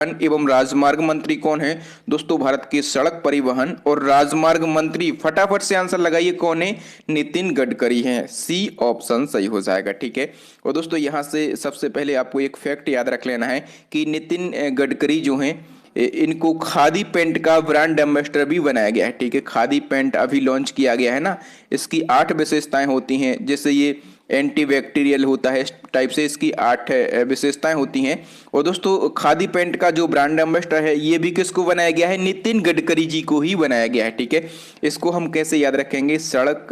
एवं राजमार्ग मंत्री कौन है? दोस्तों भारत के सड़क परिवहन और राजमार्ग मंत्री, फटाफट से आंसर लगाइए, कौन है? नितिन गडकरी हैं। सी ऑप्शन सही हो जाएगा, ठीक है। और दोस्तों यहां से सबसे पहले आपको एक फैक्ट याद रख लेना है कि नितिन गडकरी जो हैं इनको खादी पेंट का ब्रांड एम्बेसडर भी बनाया गया है, ठीक है। खादी पेंट अभी लॉन्च किया गया है ना, इसकी 8 विशेषताएं होती हैं, जैसे ये एंटी बैक्टीरियल होता है, इस टाइप से इसकी 8 विशेषताएं होती हैं। और दोस्तों खादी पेंट का जो ब्रांड एम्बेसडर है ये भी किसको बनाया गया है? नितिन गडकरी जी को ही बनाया गया है, ठीक है। इसको हम कैसे याद रखेंगे? सड़क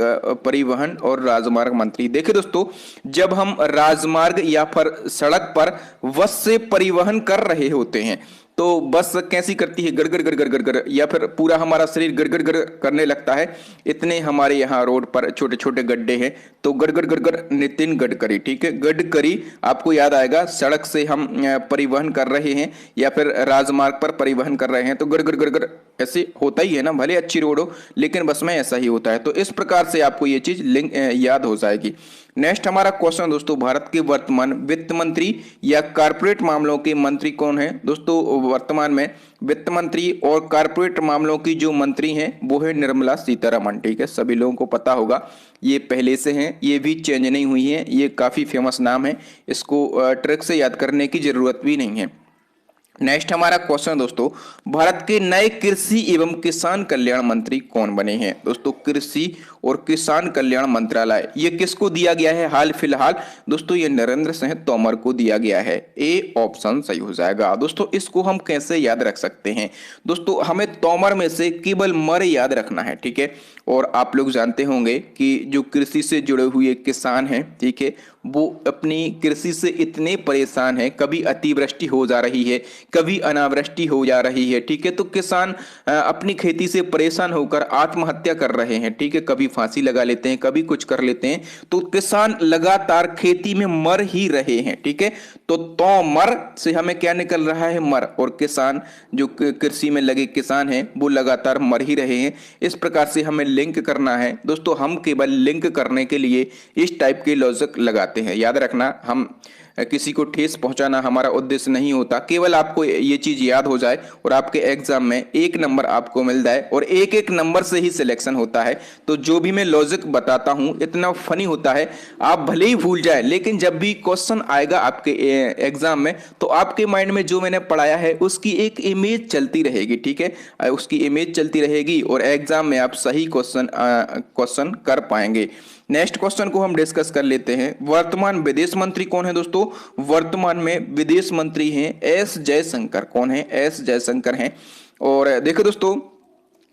परिवहन और राजमार्ग मंत्री। देखिए दोस्तों, जब हम राजमार्ग या फिर सड़क पर बस से परिवहन कर रहे होते हैं तो बस कैसी करती है? गड़गड़ गड़गड़ गड़गड़, या फिर पूरा हमारा शरीर गड़गड़ गड़ करने लगता है। इतने हमारे यहाँ रोड पर छोटे छोटे गड्ढे हैं, तो गड़गड़ गड़गड़ नितिन गडकरी, ठीक है। गडकरी आपको याद आएगा, सड़क से हम परिवहन कर रहे हैं या फिर राजमार्ग पर परिवहन कर रहे हैं तो गड़गड़ गड़गड़ ऐसे होता ही है ना, भले अच्छी रोड हो लेकिन बस में ऐसा ही होता है। तो इस प्रकार से आपको ये चीज लिंक याद हो जाएगी। नेक्स्ट हमारा क्वेश्चन दोस्तों, भारत के वर्तमान वित्त मंत्री या कारपोरेट मामलों के मंत्री कौन है? दोस्तों वर्तमान में वित्त मंत्री और कारपोरेट मामलों की जो मंत्री हैं वो है निर्मला सीतारमण, ठीक है। सभी लोगों को पता होगा, ये पहले से हैं, ये भी चेंज नहीं हुई है, ये काफी फेमस नाम है, इसको ट्रिक से याद करने की जरूरत भी नहीं है। नेक्स्ट हमारा क्वेश्चन दोस्तों, भारत के नए कृषि एवं किसान कल्याण मंत्री कौन बने हैं? दोस्तों कृषि और किसान कल्याण मंत्रालय ये किसको दिया गया है हाल फिलहाल? दोस्तों ये नरेंद्र सिंह तोमर को दिया गया है। ए ऑप्शन सही हो जाएगा। दोस्तों इसको हम कैसे याद रख सकते हैं? दोस्तों हमें तोमर में से केवल मर याद रखना है, ठीक है। और आप लोग जानते होंगे कि जो कृषि से जुड़े हुए किसान हैं, ठीक है, वो अपनी कृषि से इतने परेशान हैं, कभी अतिवृष्टि हो जा रही है, कभी अनावृष्टि हो जा रही है, ठीक है। तो किसान अपनी खेती से परेशान होकर आत्महत्या कर रहे हैं, ठीक है। कभी फांसी लगा लेते हैं, कभी कुछ कर लेते हैं, तो किसान लगातार खेती में मर ही रहे हैं, ठीक है। तो मर से हमें क्या निकल रहा है? मर। और किसान जो कृषि में लगे किसान हैं वो लगातार मर ही रहे हैं। इस प्रकार से हमें लिंक करना है दोस्तों। हम केवल लिंक करने के लिए इस टाइप के लॉजिक लगाते हैं, याद रखना। हम किसी को ठेस पहुंचाना हमारा उद्देश्य नहीं होता, केवल आपको ये चीज याद हो जाए और आपके एग्जाम में 1 नंबर आपको मिल जाए। और एक एक नंबर से ही सिलेक्शन होता है, तो जो भी मैं लॉजिक बताता हूं इतना फनी होता है, आप भले ही भूल जाए लेकिन जब भी क्वेश्चन आएगा आपके एग्जाम में तो आपके माइंड में जो मैंने पढ़ाया है उसकी एक इमेज चलती रहेगी, ठीक है। उसकी इमेज चलती रहेगी और एग्जाम में आप सही क्वेश्चन कर पाएंगे। नेक्स्ट क्वेश्चन को हम डिस्कस कर लेते हैं। वर्तमान विदेश मंत्री कौन है दोस्तों? वर्तमान में विदेश मंत्री हैं एस जयशंकर। कौन है? एस जयशंकर हैं। और देखो दोस्तों,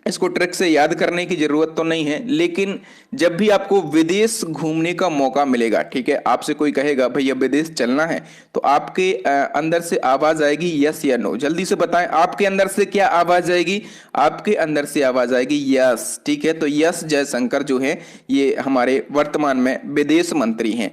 इसको ट्रिक से याद करने की जरूरत तो नहीं है, लेकिन जब भी आपको विदेश घूमने का मौका मिलेगा, ठीक है, आपसे कोई कहेगा भैया विदेश चलना है, तो आपके अंदर से आवाज आएगी यस या नो। जल्दी से बताएं, आपके अंदर से क्या आवाज आएगी? आपके अंदर से आवाज आएगी यस, ठीक है। तो यस जयशंकर जो है ये हमारे वर्तमान में विदेश मंत्री हैं।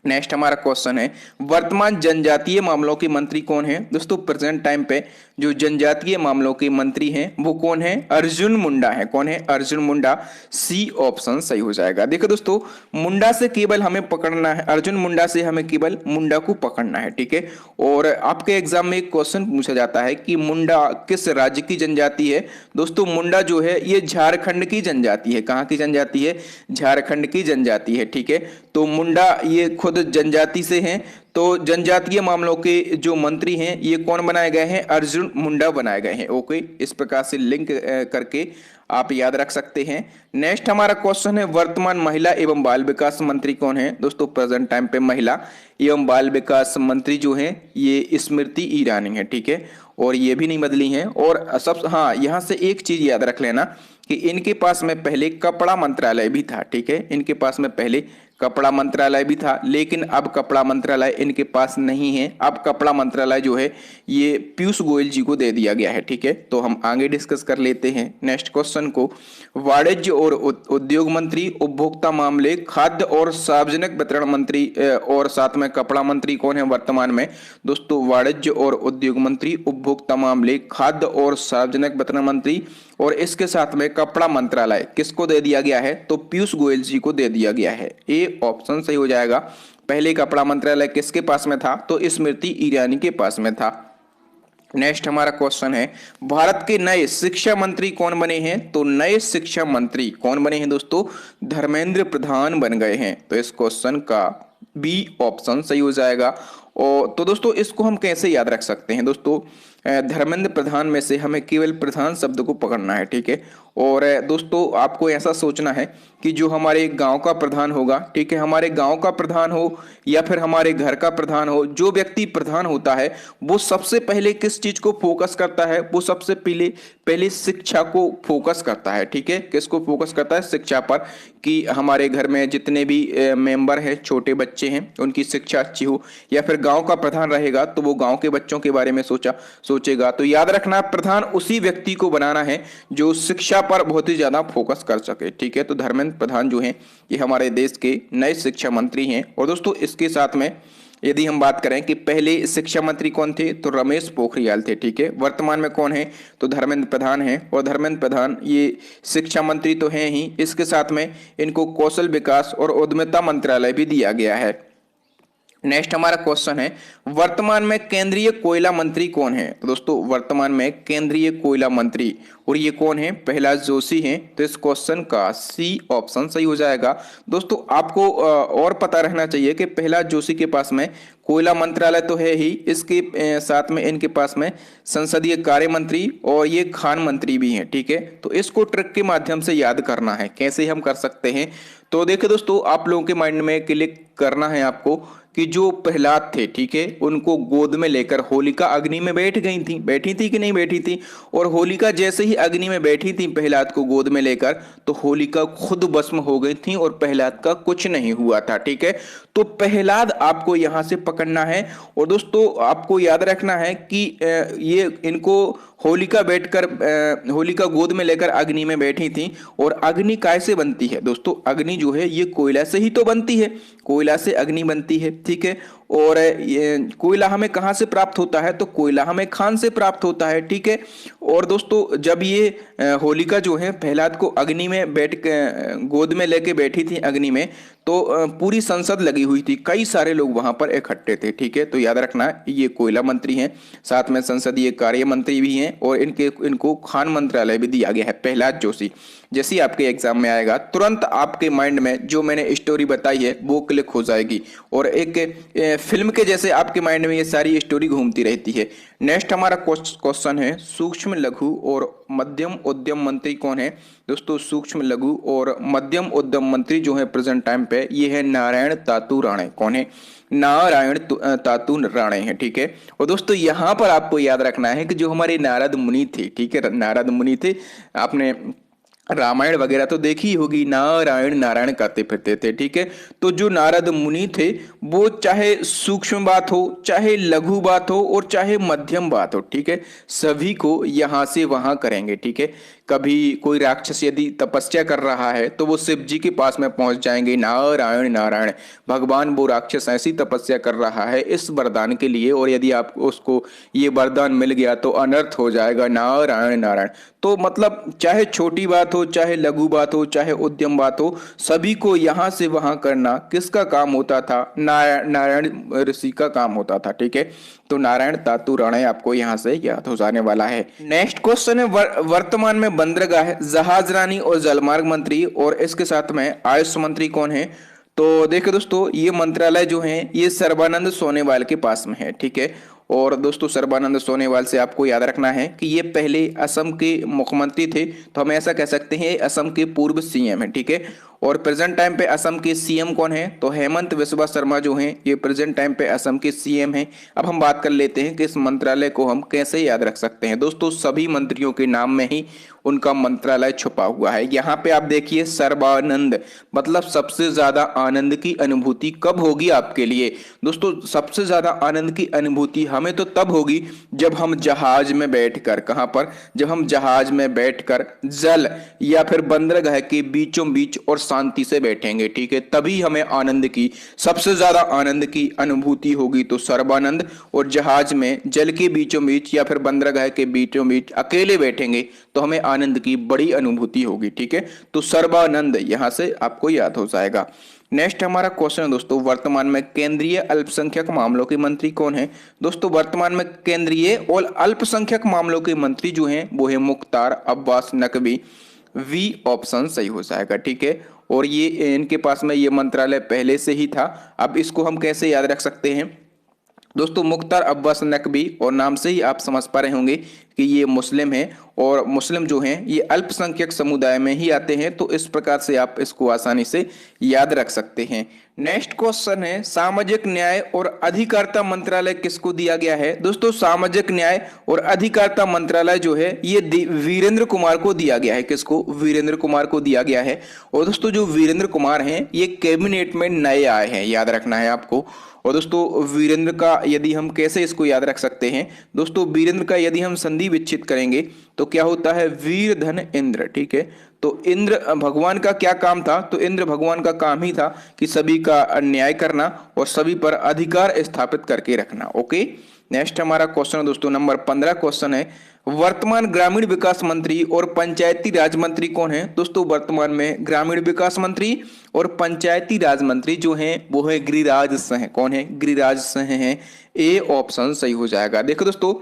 नेक्स्ट हमारा क्वेश्चन है, वर्तमान जनजातीय मामलों के मंत्री कौन है? दोस्तों प्रेजेंट टाइम पे जो जनजातीय मामलों के मंत्री हैं वो कौन है? अर्जुन मुंडा है। कौन है? अर्जुन मुंडा। सी ऑप्शन सही हो जाएगा। देखो दोस्तों, मुंडा से केवल हमें पकड़ना है, अर्जुन मुंडा से हमें केवल मुंडा को पकड़ना है, ठीक है। और आपके एग्जाम में एक क्वेश्चन पूछा जाता है कि मुंडा किस राज्य की जनजाति है? दोस्तों मुंडा जो है ये झारखंड की जनजाति है। कहाँ की जनजाति है? झारखंड की जनजाति है, ठीक है। तो मुंडा ये खुद जनजाति से हैं, तो जनजातीय मामलों के जो मंत्री हैं ये कौन बनाए गए हैं? अर्जुन मुंडा बनाए गए हैं। ओके, इस प्रकार से लिंक करके आप याद रख सकते हैं। नेक्स्ट हमारा क्वेश्चन है, वर्तमान महिला एवं बाल विकास मंत्री कौन है? दोस्तों प्रेजेंट टाइम पे महिला एवं बाल विकास मंत्री जो हैं ये स्मृति ईरानी है, ठीक है। और ये भी नहीं बदली हैं। और सब, हाँ, यहाँ से एक चीज याद रख लेना कि इनके पास में पहले कपड़ा मंत्रालय भी था, ठीक है। इनके पास में पहले कपड़ा मंत्रालय भी था, लेकिन अब कपड़ा मंत्रालय इनके पास नहीं है। अब कपड़ा मंत्रालय जो है ये पीयूष गोयल जी को दे दिया गया है, ठीक है। तो हम आगे डिस्कस कर लेते हैं नेक्स्ट क्वेश्चन को। वाणिज्य और उद्योग मंत्री, उपभोक्ता मामले, खाद्य और सार्वजनिक वितरण मंत्री और साथ में कपड़ा मंत्री कौन है वर्तमान में? दोस्तों वाणिज्य और उद्योग मंत्री, उपभोक्ता मामले, खाद्य और सार्वजनिक वितरण मंत्री और इसके साथ में कपड़ा मंत्रालय किसको दे दिया गया है? तो पीयूष गोयल जी को दे दिया गया है। ए ऑप्शन सही हो जाएगा। पहले कपड़ा मंत्रालय किसके पास में था? तो स्मृति ईरानी के पास में था। नेक्स्ट हमारा क्वेश्चन है, भारत के नए शिक्षा मंत्री कौन बने हैं? तो नए शिक्षा मंत्री कौन बने हैं दोस्तों? धर्मेंद्र प्रधान बन गए हैं। तो इस क्वेश्चन का बी ऑप्शन सही हो जाएगा। और तो दोस्तों इसको हम कैसे याद रख सकते हैं दोस्तों? धर्मेंद्र प्रधान में से हमें केवल प्रधान शब्द को पकड़ना है, ठीक है। और दोस्तों आपको ऐसा सोचना है कि जो हमारे गांव का प्रधान होगा, ठीक है, हमारे गांव का प्रधान हो या फिर हमारे घर का प्रधान हो, जो व्यक्ति प्रधान होता है वो सबसे पहले किस चीज को फोकस करता है? वो सबसे पहले पहले शिक्षा को फोकस करता है, ठीक है। किसको फोकस करता है? शिक्षा पर, कि हमारे घर में जितने भी मेंबर हैं, छोटे बच्चे हैं, उनकी शिक्षा अच्छी हो। या फिर गांव का प्रधान रहेगा तो वो गांव के बच्चों के बारे में सोचेगा। तो याद रखना, प्रधान उसी व्यक्ति को बनाना है जो शिक्षा पर बहुत ही ज्यादा फोकस कर सके, ठीक है। तो धर्मेंद्र प्रधान जो हैं ये हमारे देश के नए शिक्षा मंत्री हैं। और दोस्तों इसके साथ में यदि हम बात करें कि पहले शिक्षा मंत्री कौन थे, तो रमेश पोखरियाल थे, ठीक है। वर्तमान में कौन है? तो धर्मेंद्र प्रधान हैं। और धर्मेंद्र प्रधान ये शिक्षा मंत्री तो हैं ही, इसके साथ में इनको कौशल विकास और उद्यमिता मंत्रालय भी दिया गया है। नेक्स्ट हमारा क्वेश्चन है, वर्तमान में केंद्रीय कोयला मंत्री कौन है? तो दोस्तों वर्तमान में केंद्रीय कोयला मंत्री, और ये कौन है? प्रहलाद जोशी हैं। तो इस क्वेश्चन का सी ऑप्शन सही हो जाएगा। दोस्तों आपको और पता रहना चाहिए कि प्रहलाद जोशी के पास में कोयला मंत्रालय तो है ही, इसके साथ में इनके पास में संसदीय कार्य मंत्री और ये खान मंत्री भी हैं, ठीक है। तो इसको ट्रिक के माध्यम से याद करना है। कैसे हम कर सकते हैं? तो देखिए दोस्तों, आप लोगों के माइंड में क्लिक करना है आपको कि जो प्रहलाद थे, ठीक है, उनको गोद में लेकर होलिका अग्नि में बैठी थी कि नहीं बैठी थी? और होलिका जैसे ही अग्नि में बैठी थी प्रहलाद को गोद में लेकर, तो होलिका खुद भस्म हो गई थी और प्रहलाद का कुछ नहीं हुआ था, ठीक है। तो प्रहलाद आपको यहां से पकड़ना है। और दोस्तों आपको याद रखना है कि ये इनको होलिका गोद में लेकर अग्नि में बैठी थी। और अग्नि कैसे बनती है दोस्तों? अग्नि जो है ये कोयला से ही तो बनती है, कोयला से अग्नि बनती है, ठीक है। और ये कोयला हमें कहाँ से प्राप्त होता है? तो कोयला हमें खान से प्राप्त होता है, ठीक है। और दोस्तों जब ये होलिका जो है प्रहलाद को अग्नि में गोद में लेके बैठी थी अग्नि में, तो पूरी संसद लगी हुई थी, कई सारे लोग वहां पर इकट्ठे थे, ठीक है। तो याद रखना ये कोयला मंत्री हैं, साथ में संसदीय कार्य मंत्री भी हैं, और इनको खान मंत्रालय भी दिया गया है। प्रहलाद जोशी जैसे ही आपके एग्जाम में आएगा तुरंत आपके माइंड में जो मैंने स्टोरी बताई है वो क्लिक हो जाएगी, और एक फिल्म के जैसे आपके माइंड में ये सारी स्टोरी घूमती रहती है। नेक्स्ट हमारा क्वेश्चन है, सूक्ष्म लघु और मध्यम उद्यम मंत्री कौन है? दोस्तों सूक्ष्म लघु और मध्यम उद्यम मंत्री जो है प्रेजेंट टाइम पे ये है नारायण तातू राणे। कौन है? नारायण तातू राणे हैं, ठीक है। और दोस्तों यहाँ पर आपको याद रखना है कि जो हमारे नारद मुनि थे, ठीक है, नारद मुनि थे, आपने रामायण वगैरह तो देखी होगी, नारायण नारायण करते फिरते थे, ठीक है। तो जो नारद मुनि थे वो चाहे सूक्ष्म बात हो, चाहे लघु बात हो और चाहे मध्यम बात हो, ठीक है, सभी को यहां से वहां करेंगे, ठीक है। कभी कोई राक्षस यदि तपस्या कर रहा है तो वो शिव जी के पास में पहुंच जाएंगे, नारायण नारायण, भगवान वो राक्षस ऐसी तपस्या कर रहा है इस वरदान के लिए, और यदि आप उसको ये वरदान मिल गया तो अनर्थ हो जाएगा, नारायण नारायण। तो मतलब चाहे छोटी बात हो, चाहे लघु बात हो, चाहे उद्यम बात हो, सभी को यहां से वहां करना किसका काम होता था? नारायण ऋषि का काम होता था, ठीक है। तो नारायण तातू राणे आपको यहां से याद हो जाने वाला है। नेक्स्ट क्वेश्चन है, वर्तमान में बंदरगाह, जहाज रानी और जलमार्ग मंत्री और इसके साथ में आयुष मंत्री कौन है? तो देखो दोस्तों ये मंत्रालय जो है ये सर्बानंद सोनोवाल के पास में है, ठीक है। और दोस्तों सर्बानंद सोनोवाल से आपको याद रखना है कि ये पहले असम के मुख्यमंत्री थे, तो हम ऐसा कह सकते हैं असम के पूर्व सीएम है, ठीक है। और प्रेजेंट टाइम पे असम के सीएम कौन है? तो हेमंत बिस्वा शर्मा जो हैं ये प्रेजेंट टाइम पे असम के सीएम हैं। अब हम बात कर लेते हैं कि इस मंत्रालय को हम कैसे याद रख सकते हैं। दोस्तों सभी मंत्रियों के नाम में ही उनका मंत्रालय छुपा हुआ है। यहाँ पे आप देखिए सर्बानंद, मतलब सबसे ज्यादा आनंद की अनुभूति कब होगी आपके लिए? दोस्तों सबसे ज्यादा आनंद की अनुभूति हमें तो तब होगी जब हम जहाज में बैठकर, कहां पर? जब हम जहाज में बैठकर जल या फिर बंदरगाह के बीचों बीच और शांति से बैठेंगे, ठीक है, तभी हमें आनंद की, सबसे ज्यादा आनंद की अनुभूति होगी। तो सर्बानंद, और जहाज में जल के बीचों बीच या फिर बंदरगाह के बीचों बीच अकेले बैठेंगे तो हमें आनंद की बड़ी अनुभूति होगी, ठीक है। तो सर्बानंद यहां से आपको याद हो जाएगा। नेक्स्ट हमारा क्वेश्चन है दोस्तों, वर्तमान में केंद्रीय अल्पसंख्यक मामलों के मंत्री कौन है? दोस्तों वर्तमान में केंद्रीय और अल्पसंख्यक मामलों के मंत्री जो हैं वो है मुख्तार अब्बास नकवी। वी ऑप्शन सही हो जाएगा, ठीक है। और ये इनके पास में ये मंत्रालय पहले से ही था। अब इसको हम कैसे याद रख सकते हैं दोस्तों? मुख्तार अब्बास नकवी, और नाम से ही आप समझ पा रहे होंगे कि ये मुस्लिम हैं, और मुस्लिम जो हैं ये अल्पसंख्यक समुदाय में ही आते हैं, तो इस प्रकार से आप इसको आसानी से याद रख सकते हैं। नेक्स्ट क्वेश्चन है, सामाजिक न्याय और अधिकारिता मंत्रालय किसको दिया गया है? दोस्तों सामाजिक न्याय और अधिकारिता मंत्रालय जो है ये वीरेंद्र कुमार को दिया गया है। किसको? वीरेंद्र कुमार को दिया गया है। और दोस्तों जो वीरेंद्र कुमार हैं ये कैबिनेट में नए आए हैं, याद रखना है आपको। और दोस्तों वीरेंद्र का यदि हम कैसे इसको याद रख सकते हैं दोस्तों, वीरेंद्र का यदि हम संधि विच्छेद करेंगे तो क्या होता है? वीर धन इंद्र, ठीक है। तो इंद्र भगवान का क्या काम था? तो इंद्र भगवान का काम ही था कि सभी का न्याय करना और सभी पर अधिकार स्थापित करके रखना। ओके, नेक्स्ट हमारा क्वेश्चन है दोस्तों नंबर 15 क्वेश्चन है, वर्तमान ग्रामीण विकास मंत्री और पंचायती राज मंत्री कौन है? दोस्तों वर्तमान में ग्रामीण विकास मंत्री और पंचायती राज मंत्री जो हैं वो है गिरिराज सिंह। कौन है? गिरिराज सिंह हैं। ए ऑप्शन सही हो जाएगा। देखो दोस्तों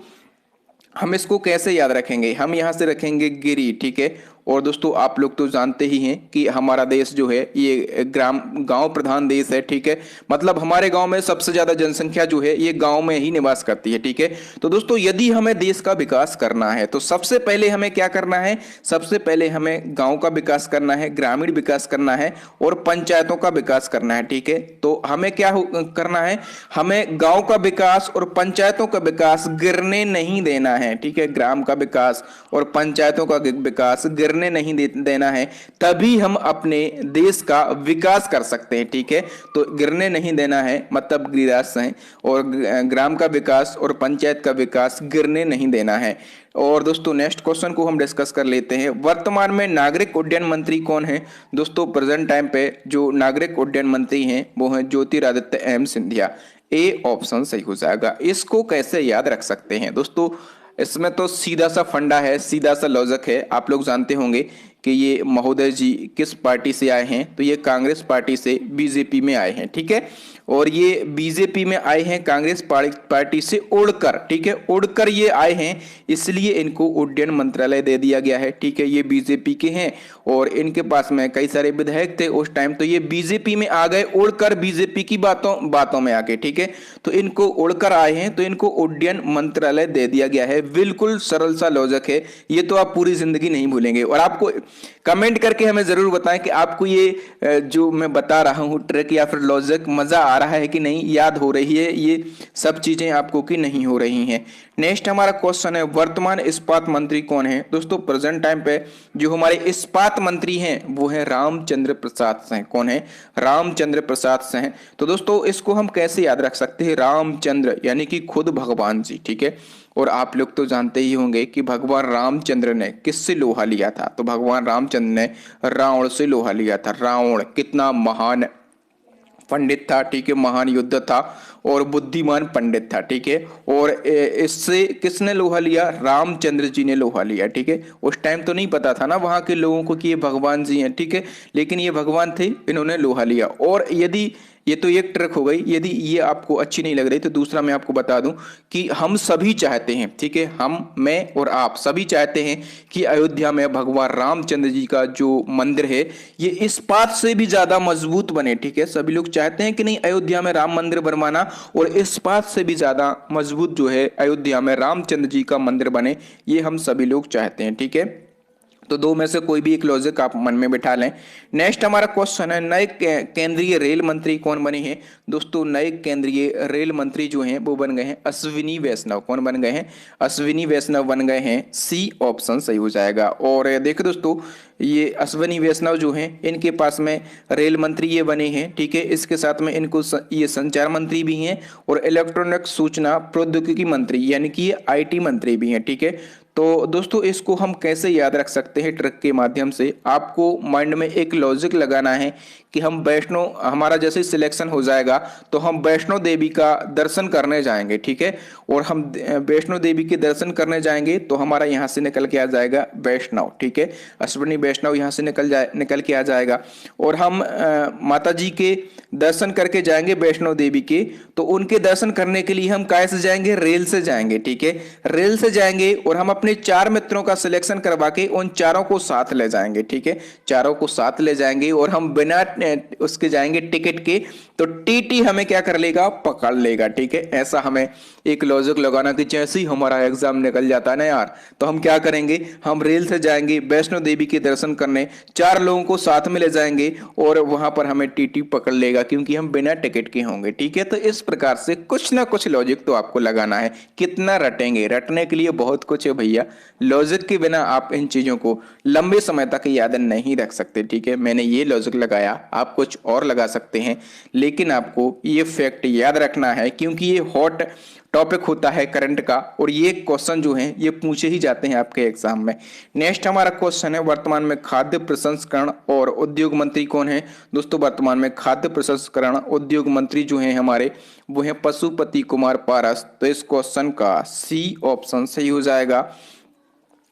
हम इसको कैसे याद रखेंगे? हम यहां से रखेंगे गिरी, ठीक है। और दोस्तों आप लोग तो जानते ही हैं कि हमारा देश जो है ये गांव प्रधान देश है, ठीक है। मतलब हमारे गांव में सबसे ज्यादा जनसंख्या जो है ये गांव में ही निवास करती है, ठीक है। तो दोस्तों यदि हमें देश का विकास करना है तो सबसे पहले हमें क्या करना है? सबसे पहले हमें गांव का विकास करना है, ग्रामीण विकास करना है और पंचायतों का विकास करना है, ठीक है। तो हमें क्या करना है? हमें गांव का विकास और पंचायतों का विकास गिरने नहीं देना है, ठीक है। ग्राम का विकास और पंचायतों का विकास गिरने नहीं देना है, तभी हम अपने देश का विकास कर सकते हैं, ठीक है। तो गिरने नहीं देना है मतलब गिरिराज सिंह, और ग्राम का विकास और पंचायत का विकास गिरने नहीं देना है। और दोस्तों नेक्स्ट क्वेश्चन को हम डिस्कस कर लेते हैं, वर्तमान में नागरिक उड्डयन मंत्री कौन है? दोस्तों प्रेजेंट टाइम पे जो नागरिक उड्डयन मंत्री हैं वो हैं Jyotiraditya M Scindia. A option सही हो जाएगा। इसको कैसे याद रख सकते हैं दोस्तों? इसमें तो सीधा सा फंडा है, सीधा सा लॉजिक है। आप लोग जानते होंगे कि ये महोदय जी किस पार्टी से आए हैं, तो ये कांग्रेस पार्टी से बीजेपी में आए हैं, ठीक है। और ये बीजेपी में आए हैं कांग्रेस पार्टी से उड़कर, ठीक है, उड़कर ये आए हैं, इसलिए इनको उड्डयन मंत्रालय दे दिया गया है, ठीक है। ये बीजेपी के हैं और इनके पास में कई सारे विधायक थे उस टाइम, तो ये बीजेपी में आ गए उड़कर, बीजेपी की बातों में आके, ठीक है। तो इनको उड़कर आए हैं तो इनको उड्डयन मंत्रालय दे दिया गया है। बिल्कुल सरल सा लॉजिक है, ये तो आप पूरी जिंदगी नहीं भूलेंगे। और आपको कमेंट करके हमें जरूर बताएं कि आपको ये जो मैं बता रहा हूं ट्रिक या फिर लॉजिक मजा आ रहा है कि नहीं, याद हो रही है ये सब चीजें आपको कि नहीं हो रही हैं। नेक्स्ट हमारा क्वेश्चन है, वर्तमान इस्पात मंत्री कौन है? दोस्तों प्रेजेंट टाइम पे जो हमारे इस्पात मंत्री हैं वो है रामचंद्र प्रसाद सिंह। कौन है? रामचंद्र प्रसाद सिंह। तो दोस्तों इसको हम कैसे याद रख सकते हैं? रामचंद्र यानी कि खुद भगवान जी, ठीक है। और आप लोग तो जानते ही होंगे कि भगवान रामचंद्र ने किससे लोहा लिया था? तो भगवान रामचंद्र ने रावण से लोहा लिया था। रावण कितना महान पंडित था, ठीक है, महान युद्ध था और बुद्धिमान पंडित था, ठीक है। और इससे किसने लोहा लिया? रामचंद्र जी ने लोहा लिया, ठीक है। उस टाइम तो नहीं पता था ना वहां के लोगों को कि ये भगवान जी हैं, ठीक है, लेकिन ये भगवान थे, इन्होंने लोहा लिया। और यदि ये तो एक ट्रिक हो गई, यदि ये आपको अच्छी नहीं लग रही तो दूसरा मैं आपको बता दूं कि हम सभी चाहते हैं, ठीक है, हम, मैं और आप सभी चाहते हैं कि अयोध्या में भगवान रामचंद्र जी का जो मंदिर है ये इस्पात से भी ज्यादा मजबूत बने, ठीक है। सभी लोग चाहते हैं कि नहीं अयोध्या में राम मंदिर बनवाना और इस्पात से भी ज्यादा मजबूत जो है अयोध्या में रामचंद्र जी का मंदिर बने, ये हम सभी लोग चाहते हैं, ठीक है। तो दो में से कोई भी एक लॉजिक आप मन में बिठा लें। नेक्स्ट हमारा क्वेश्चन है, नए केंद्रीय रेल मंत्री कौन बने हैं? दोस्तों नए केंद्रीय रेल मंत्री जो हैं वो बन गए हैं अश्विनी वैष्णव। कौन बन गए हैं? अश्विनी वैष्णव बन गए हैं। सी ऑप्शन सही हो जाएगा। और देखो दोस्तों ये अश्विनी वैष्णव जो हैं इनके पास में रेल मंत्री ये बने हैं, ठीक है। इसके साथ में इनको ये संचार मंत्री भी हैं और इलेक्ट्रॉनिक सूचना प्रौद्योगिकी मंत्री यानी कि ये IT मंत्री भी हैं, ठीक है। तो दोस्तों इसको हम कैसे याद रख सकते हैं ट्रिक के माध्यम से, आपको माइंड में एक लॉजिक लगाना है कि हम वैष्णो, हमारा जैसे सिलेक्शन हो जाएगा तो हम वैष्णो देवी का दर्शन करने जाएंगे, ठीक है। और हम वैष्णो देवी के दर्शन करने जाएंगे तो हमारा यहाँ से निकल के आ जाएगा वैष्णव, ठीक है। अश्विनी वैष्णव यहाँ से निकल के आ जाएगा। और हम माता जी के दर्शन करके जाएंगे वैष्णो देवी के, तो उनके दर्शन करने के लिए हम कैसे जाएंगे, रेल से जाएंगे, ठीक है। रेल से जाएंगे और हम अपने 4 मित्रों का सिलेक्शन करवा के उन चारों को साथ ले जाएंगे, ठीक है। चारों को साथ ले जाएंगे और हम बिना उसके जाएंगे टिकट के, तो टीटी हमें क्या कर लेगा, पकड़ लेगा, ठीक है। ऐसा हमें एक लॉजिक लगाना कि जैसे ही हमारा एग्जाम निकल जाता है ना यार, तो हम क्या करेंगे, हम रेल से जाएंगे वैष्णो देवी के दर्शन करने, 4 लोगों को साथ में ले जाएंगे और वहां पर हमें टीटी पकड़ लेगा क्योंकि हम बिना टिकट के होंगे, ठीक है। तो इस प्रकार से कुछ ना कुछ लॉजिक तो आपको लगाना है। कितना रटेंगे, रटने के लिए बहुत कुछ है भैया, लॉजिक के बिना आप इन चीजों को लंबे समय तक याद नहीं रख सकते, ठीक है। मैंने ये लॉजिक लगाया, आप कुछ और लगा सकते हैं, लेकिन आपको ये फैक्ट याद रखना है क्योंकि ये हॉट टॉपिक होता है करंट का, और ये क्वेश्चन जो हैं ये पूछे ही जाते हैं आपके एग्जाम में। नेक्स्ट हमारा क्वेश्चन है, वर्तमान में खाद्य प्रसंस्करण और उद्योग मंत्री कौन है। दोस्तों वर्तमान में खाद्य प्रसंस्करण उद्योग मंत्री जो हैं हमारे, वो हैं पशुपति कुमार पारस। तो इस क्वेश्चन का सी ऑप्शन सही हो जाएगा।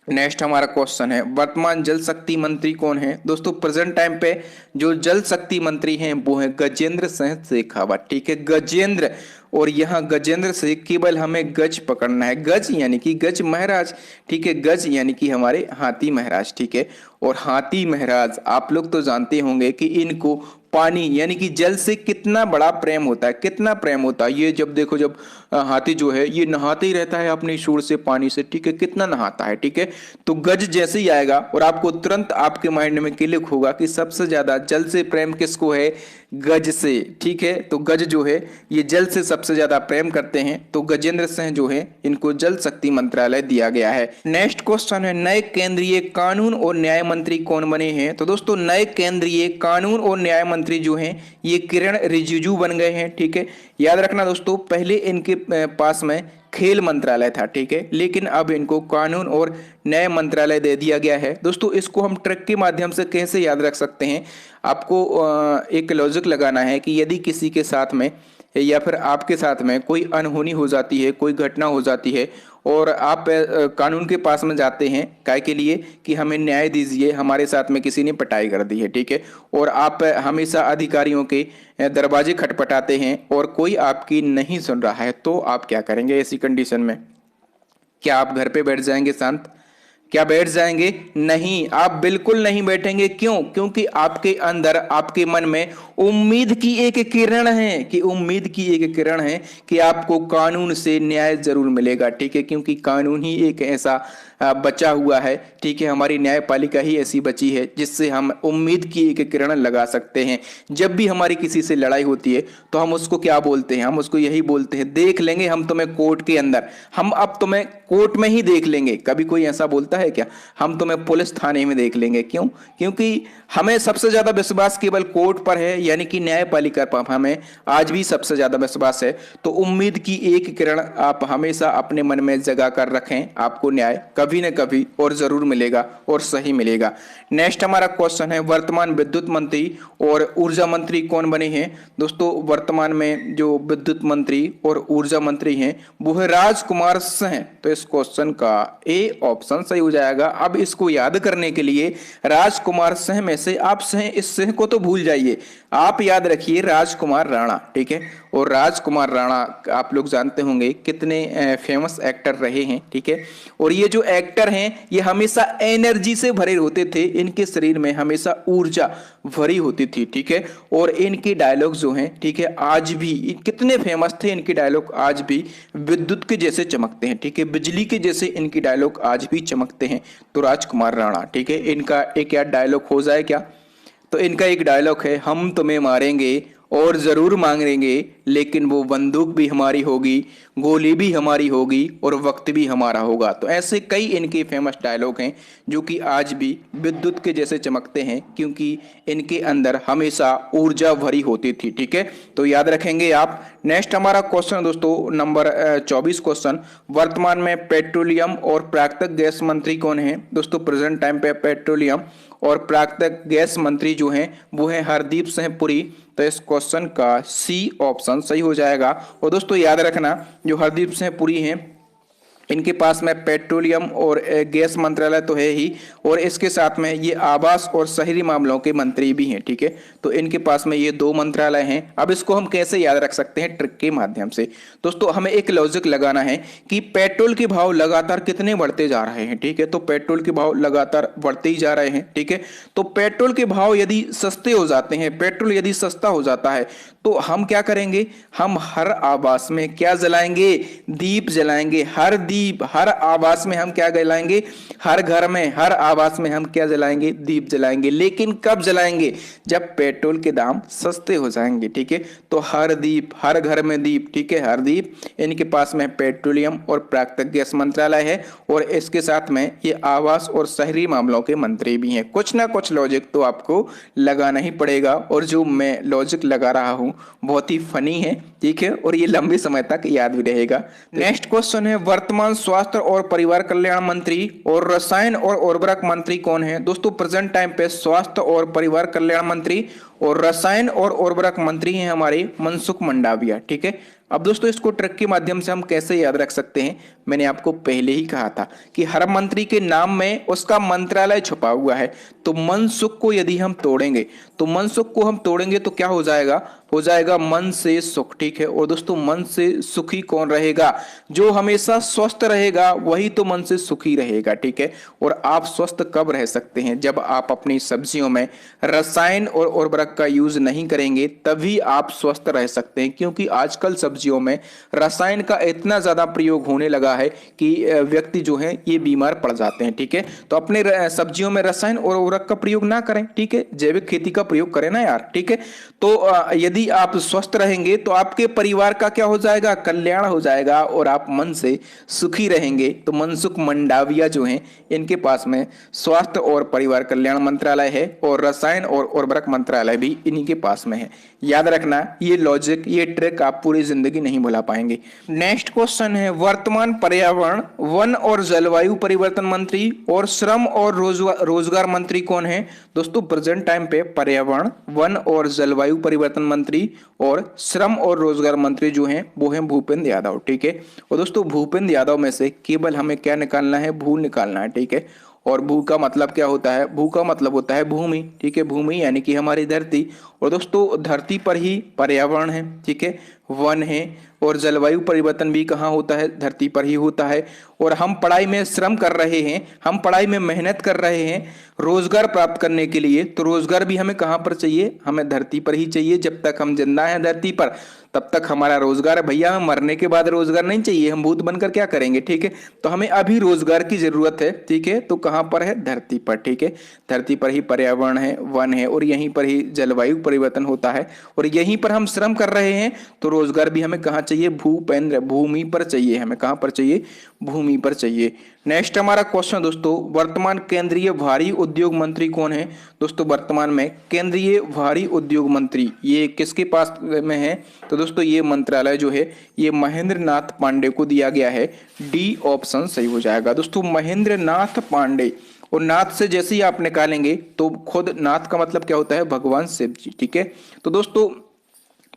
नेक्स्ट हमारा क्वेश्चन है, वर्तमान जल शक्ति मंत्री कौन है। दोस्तों प्रेजेंट टाइम पे जो जल शक्ति मंत्री हैं वो है गजेंद्र सिंह शेखावत, ठीक है, गजेंद्र। और यहाँ गजेंद्र से केवल हमें गज पकड़ना है, गज यानी कि गज महाराज, ठीक है, गज यानी कि हमारे हाथी महाराज, ठीक है। और हाथी महाराज आप लोग तो जानते होंगे कि इनको पानी यानी कि जल से कितना बड़ा प्रेम होता है, कितना प्रेम होता है। ये जब देखो, जब हाथी जो है ये नहाते ही रहता है अपने शूर से, पानी से, ठीक है, कितना नहाता है, ठीक है। तो गज जैसे ही आएगा और आपको तुरंत आपके माइंड में क्लिक होगा कि सबसे ज्यादा जल से प्रेम किसको है, गज से, ठीक है। तो गज जो है ये जल से सबसे ज्यादा प्रेम करते हैं, तो गजेंद्र सिंह जो है इनको जल शक्ति मंत्रालय दिया गया है। नेक्स्ट क्वेश्चन है, नए केंद्रीय कानून और न्याय मंत्री कौन बने हैं। तो दोस्तों नए केंद्रीय कानून और न्याय मंत्री जो हैं ये किरण रिजिजू बन गए हैं, ठीक है। याद रखना दोस्तों, पहले इनके पास में खेल मंत्रालय था, ठीक है, लेकिन अब इनको कानून और न्याय मंत्रालय दे दिया गया है। दोस्तों इसको हम ट्रिक के माध्यम से कैसे याद रख सकते हैं, आपको एक लॉजिक लगाना है कि यदि किसी के साथ में या फिर आपके साथ में कोई अनहोनी हो जाती है, कोई घटना हो जाती है और आप कानून के पास में जाते हैं काय के लिए कि हमें न्याय दीजिए, हमारे साथ में किसी ने पिटाई कर दी है, ठीक है, और आप हमेशा अधिकारियों के दरवाजे खटपटाते हैं और कोई आपकी नहीं सुन रहा है, तो आप क्या करेंगे ऐसी कंडीशन में? क्या आप घर पे बैठ जाएंगे शांत? क्या बैठ जाएंगे? नहीं, आप बिल्कुल नहीं बैठेंगे। क्यों? क्योंकि आपके अंदर, आपके मन में उम्मीद की एक किरण है, कि उम्मीद की एक किरण है कि आपको कानून से न्याय जरूर मिलेगा, ठीक है, क्योंकि कानून ही एक ऐसा बचा हुआ है, ठीक है, हमारी न्यायपालिका ही ऐसी बची है जिससे हम उम्मीद की एक किरण लगा सकते हैं। जब भी हमारी किसी से लड़ाई होती है तो हम उसको क्या बोलते हैं? हम उसको यही बोलते हैं, देख लेंगे हम तुम्हें कोर्ट के अंदर, हम अब तुम्हें कोर्ट में ही देख लेंगे। कभी कोई ऐसा बोलता है क्या? हम तुम्हें पुलिस थाने में देख लेंगे। क्यों? क्योंकि हमें सबसे ज्यादा विश्वास केवल कोर्ट पर है, यानी कि न्यायपालिका पर हमें आज भी सबसे ज्यादा विश्वास है। तो उम्मीद की एक किरण आप हमेशा अपने मन में जगा कर रखें, आपको न्याय कभी न कभी और जरूर मिलेगा और सही मिलेगा। नेक्स्ट हमारा क्वेश्चन है, वर्तमान विद्युत मंत्री और ऊर्जा मंत्री कौन बने हैं। दोस्तों वर्तमान में जो विद्युत मंत्री और ऊर्जा मंत्री हैं वो है राजकुमार सिंह। तो इस क्वेश्चन का ए ऑप्शन सही हो जाएगा। अब इसको याद करने के लिए राजकुमार सिंह में से आप सिंह, इस सिंह को तो भूल जाइए, आप याद रखिए राजकुमार राणा, ठीक है। और राजकुमार राणा आप लोग जानते होंगे कितने फेमस एक्टर रहे हैं, ठीक है। और ये जो एक्टर हैं ये हमेशा एनर्जी से भरे होते थे, इनके शरीर में हमेशा ऊर्जा भरी होती थी, ठीक है। और इनके डायलॉग जो हैं, ठीक है, आज भी कितने फेमस थे इनके डायलॉग, आज भी विद्युत के जैसे चमकते हैं, ठीक है, बिजली के जैसे इनके डायलॉग आज भी चमकते हैं। तो राजकुमार राणा, ठीक है, इनका एक याद डायलॉग हो जाए क्या? तो इनका एक डायलॉग है, हम तुम्हें मारेंगे और जरूर मांगेंगे, लेकिन वो बंदूक भी हमारी होगी, गोली भी हमारी होगी और वक्त भी हमारा होगा। तो ऐसे कई इनके फेमस डायलॉग हैं जो कि आज भी विद्युत के जैसे चमकते हैं, क्योंकि इनके अंदर हमेशा ऊर्जा भरी होती थी। ठीक है, तो याद रखेंगे आप। नेक्स्ट हमारा क्वेश्चन दोस्तों नंबर 24 क्वेश्चन, वर्तमान में पेट्रोलियम और प्राकृतिक गैस मंत्री कौन है? दोस्तों प्रेजेंट टाइम पे पेट्रोलियम और प्राकृतिक गैस मंत्री जो हैं वो है हरदीप सिंह पुरी। तो इस क्वेश्चन का सी ऑप्शन सही हो जाएगा। और दोस्तों याद रखना, जो हरदीप सिंह पुरी हैं इनके पास में पेट्रोलियम और गैस मंत्रालय तो है ही, और इसके साथ में ये आवास और शहरी मामलों के मंत्री भी हैं। ठीक है, तो इनके पास में ये दो मंत्रालय हैं। अब इसको हम कैसे याद रख सकते हैं? ट्रिक के माध्यम से। दोस्तों हमें एक लॉजिक लगाना है कि पेट्रोल के भाव लगातार कितने बढ़ते जा रहे हैं। ठीक है, तो पेट्रोल के भाव लगातार बढ़ते ही जा रहे हैं। ठीक है, तो पेट्रोल के भाव यदि सस्ते हो जाते हैं, पेट्रोल यदि सस्ता हो जाता है, तो हम क्या करेंगे? हम हर आवास में क्या जलाएंगे? दीप जलाएंगे। हर दीप, हर आवास में हम क्या जलाएंगे? हर घर में, हर आवास में हम क्या जलाएंगे? दीप जलाएंगे। लेकिन कब जलाएंगे? जब पेट्रोल के दाम सस्ते हो जाएंगे। ठीक है, तो हर दीप, हर घर में दीप। ठीक है, हर दीप। इनके पास में पेट्रोलियम और प्राकृतिक गैस मंत्रालय है, और इसके साथ में ये आवास और शहरी मामलों के मंत्री भी हैं। कुछ ना कुछ लॉजिक तो आपको लगाना ही पड़ेगा, और जो मैं लॉजिक लगा रहा हूं बहुत ही फनी है। ठीक है, और ये लंबे समय तक याद भी रहेगा। नेक्स्ट क्वेश्चन है, वर्तमान स्वास्थ्य और परिवार कल्याण मंत्री और रसायन और उर्वरक मंत्री कौन है? दोस्तों प्रेजेंट टाइम पे स्वास्थ्य और परिवार कल्याण मंत्री और रसायन और उर्वरक मंत्री हैं हमारे मनसुख मंडाविया। ठीक है, अब दोस्तों इसको ट्रिक के माध्यम से हम कैसे याद रख सकते हैं? मैंने आपको पहले ही कहा था कि हर मंत्री के नाम में उसका मंत्रालय छुपा हुआ है। तो मनसुख को यदि हम तोड़ेंगे, तो मनसुख को हम तोड़ेंगे तो क्या हो जाएगा? हो जाएगा मन से सुख। ठीक है, और दोस्तों मन से सुखी कौन रहेगा? जो हमेशा स्वस्थ रहेगा वही तो मन से सुखी रहेगा। ठीक है, और आप स्वस्थ कब रह सकते हैं? जब आप अपनी सब्जियों में रसायन और उर्वरक का यूज नहीं करेंगे, तभी आप स्वस्थ रह सकते हैं। क्योंकि आजकल सब्जियों में रसायन का इतना ज्यादा प्रयोग होने लगा है कि व्यक्ति जो है ये बीमार पड़ जाते हैं। ठीक है, तो अपने सब्जियों में रसायन और उर्वरक का प्रयोग ना करें। ठीक है, जैविक खेती का प्रयोग करें ना यार। ठीक है, तो यदि आप स्वस्थ रहेंगे तो आपके परिवार का क्या हो जाएगा? कल्याण हो जाएगा, और आप मन से सुखी रहेंगे। तो मनसुख मंडाविया जो हैं इनके पास में स्वास्थ्य और परिवार कल्याण मंत्रालय है, और रसायन और उर्वरक मंत्रालय भी इन्हीं के पास में है। याद रखना, ये लॉजिक, ये ट्रिक आप पूरी जिंदगी नहीं भुला पाएंगे। नेक्स्ट क्वेश्चन है, वर्तमान पर्यावरण, वन और जलवायु परिवर्तन मंत्री और श्रम और रोजगार मंत्री कौन है? दोस्तों प्रेजेंट टाइम पे पर्यावरण, वन और जलवायु परिवर्तन मंत्री और श्रम और रोजगार मंत्री जो हैं वो हैं भूपेंद्र यादव। ठीक है, और दोस्तों भूपेंद्र यादव में से केवल हमें क्या निकालना है? भू निकालना है। ठीक है, और भू का मतलब क्या होता है? भू का मतलब होता है भूमि। ठीक है, भूमि यानी कि हमारी धरती, और दोस्तों धरती पर ही पर्यावरण है। ठीक है, वन है, और जलवायु परिवर्तन भी कहाँ होता है? धरती पर ही होता है। और हम पढ़ाई में श्रम कर रहे हैं, हम पढ़ाई में मेहनत कर रहे हैं रोजगार प्राप्त करने के लिए, तो रोजगार भी हमें कहाँ पर चाहिए? हमें धरती पर ही चाहिए। जब तक हम जिंदा हैं धरती पर तब तक हमारा रोजगार है भैया। हम मरने के बाद रोजगार नहीं चाहिए, हम भूत बनकर क्या करेंगे? ठीक है, तो हमें अभी रोजगार की जरूरत है। ठीक है, तो कहाँ पर है? धरती पर। ठीक है, धरती पर ही पर्यावरण है, वन है, और यहीं पर ही जलवायु परिवर्तन होता है, और यहीं पर हम श्रम कर रहे हैं। तो रोजगार भी हमें कहाँ चाहिए? भूपेंद्र, भूमि पर चाहिए। हमें कहाँ पर चाहिए? भूमि पर चाहिए। नेक्स्ट हमारा क्वेश्चन दोस्तों, वर्तमान केंद्रीय भारी उद्योग मंत्री कौन है? दोस्तों वर्तमान में केंद्रीय भारी उद्योग मंत्री ये किसके पास में है? तो दोस्तों ये मंत्रालय जो है ये महेंद्र नाथ पांडे को दिया गया है। डी ऑप्शन सही हो जाएगा। दोस्तों महेंद्र नाथ पांडे, और नाथ से जैसे ही आप निकालेंगे तो खुद नाथ का मतलब क्या होता है? भगवान शिव जी। ठीक है, तो दोस्तों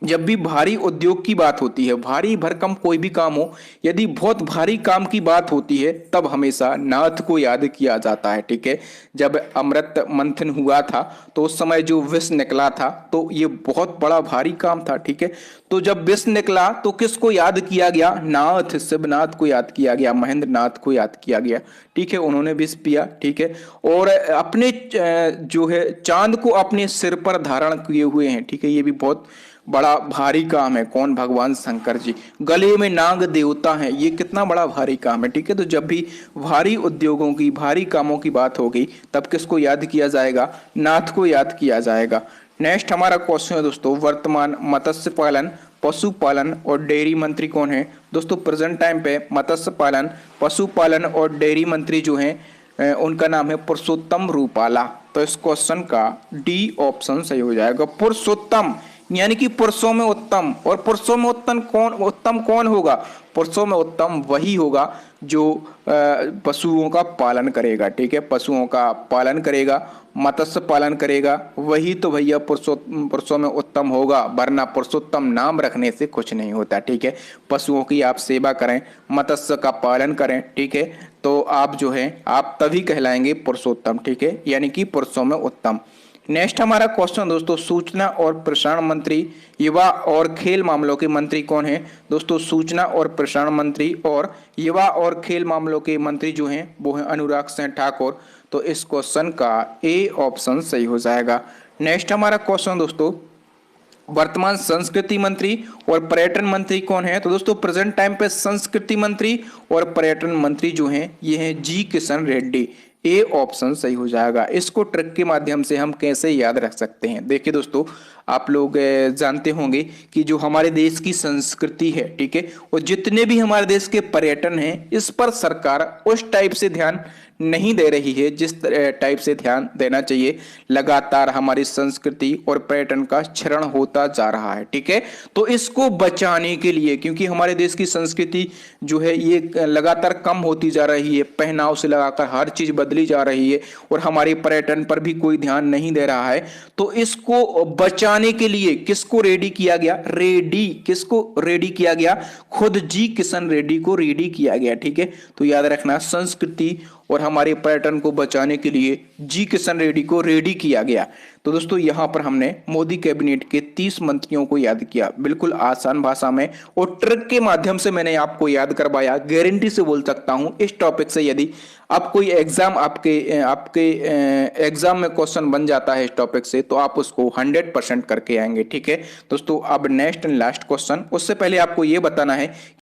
जब भी भारी उद्योग की बात होती है, भारी भरकम कोई भी काम हो, यदि बहुत भारी काम की बात होती है तब हमेशा नाथ को याद किया जाता है। ठीक है, जब अमृत मंथन हुआ था तो उस समय जो विष निकला था तो ये बहुत बड़ा भारी काम था। ठीक है, तो जब विष निकला तो किसको याद किया गया? नाथ, शिवनाथ को याद किया गया, महेंद्र नाथ को याद किया गया। ठीक है, उन्होंने विष पिया। ठीक है, और अपने जो है चांद को अपने सिर पर धारण किए हुए हैं। ठीक है, ये भी बहुत बड़ा भारी काम है। कौन? भगवान शंकर जी। गले में नाग देवता है, ये कितना बड़ा भारी काम है। ठीक है, तो जब भी भारी उद्योगों की, भारी कामों की बात होगी तब किसको याद किया जाएगा? नाथ को याद किया जाएगा। नेक्स्ट हमारा क्वेश्चन है दोस्तों, वर्तमान मत्स्य पालन, पशुपालन और डेयरी मंत्री कौन है? दोस्तों प्रेजेंट टाइम पे मत्स्य पालन, पशुपालन और डेयरी मंत्री जो हैं उनका नाम है पुरुषोत्तम रूपाला। तो इस क्वेश्चन का डी ऑप्शन सही हो जाएगा, पुरुषोत्तम, यानी कि पुरुषों में उत्तम। और पुरुषों में उत्तम कौन होगा? पुरुषों में उत्तम वही होगा जो पशुओं का पालन करेगा, ठीक है, पशुओं का पालन करेगा, मत्स्य पालन करेगा, वही तो भैया पुरुषों में उत्तम होगा, वरना पुरुषोत्तम नाम रखने से कुछ नहीं होता, ठीक है। पशुओं की आप सेवा करें, मत्स्य का पालन करें, ठीक है, तो आप जो है आप तभी कहलाएंगे पुरुषोत्तम, ठीक है, यानी कि पुरुषों में उत्तम। नेक्स्ट हमारा क्वेश्चन दोस्तों, सूचना और प्रसारण मंत्री, युवा और खेल मामलों के मंत्री कौन है? दोस्तों सूचना और प्रसारण मंत्री और युवा और खेल मामलों के मंत्री जो हैं वो हैं अनुराग सिंह ठाकुर। तो इस क्वेश्चन का ए ऑप्शन सही हो जाएगा। नेक्स्ट हमारा क्वेश्चन दोस्तों, वर्तमान संस्कृति मंत्री और पर्यटन मंत्री कौन है? तो दोस्तों प्रेजेंट टाइम पे संस्कृति मंत्री और पर्यटन मंत्री जो हैं ये हैं जी किशन रेड्डी। ए ऑप्शन सही हो जाएगा। इसको ट्रिक के माध्यम से हम कैसे याद रख सकते हैं? देखिए दोस्तों, आप लोग जानते होंगे कि जो हमारे देश की संस्कृति है, ठीक है, और जितने भी हमारे देश के पर्यटन हैं, इस पर सरकार उस टाइप से ध्यान नहीं दे रही है जिस टाइप से ध्यान देना चाहिए। लगातार हमारी संस्कृति और पर्यटन का क्षरण होता जा रहा है, ठीक है। तो इसको बचाने के लिए, क्योंकि हमारे देश की संस्कृति जो है ये लगातार कम होती जा रही है, पहनाव से लगाकर हर चीज बदली जा रही है और हमारे पर्यटन पर भी कोई ध्यान नहीं दे रहा है, तो इसको बचाने के लिए किसको रेडी किया गया? किसको रेडी किया गया? खुद जी किशन रेड्डी को रेडी किया गया, ठीक है। तो याद रखना, संस्कृति और हमारे पर्यटन को बचाने के लिए जी किशन रेड्डी को रेडी किया गया। तो दोस्तों यहां पर हमने मोदी कैबिनेट के 30 मंत्रियों को याद किया, बिल्कुल आसान भाषा में और ट्रिक के माध्यम से मैंने आपको याद करवाया। गारंटी से बोल सकता हूं इस टॉपिक से यदि अब कोई एग्जाम आपके एग्जाम में क्वेश्चन बन जाता है इस टॉपिक से, तो आप उसको 100% करके आएंगे, ठीक है दोस्तों। अब नेक्स्ट एंड लास्ट क्वेश्चन, उससे पहले आपको यह बताना है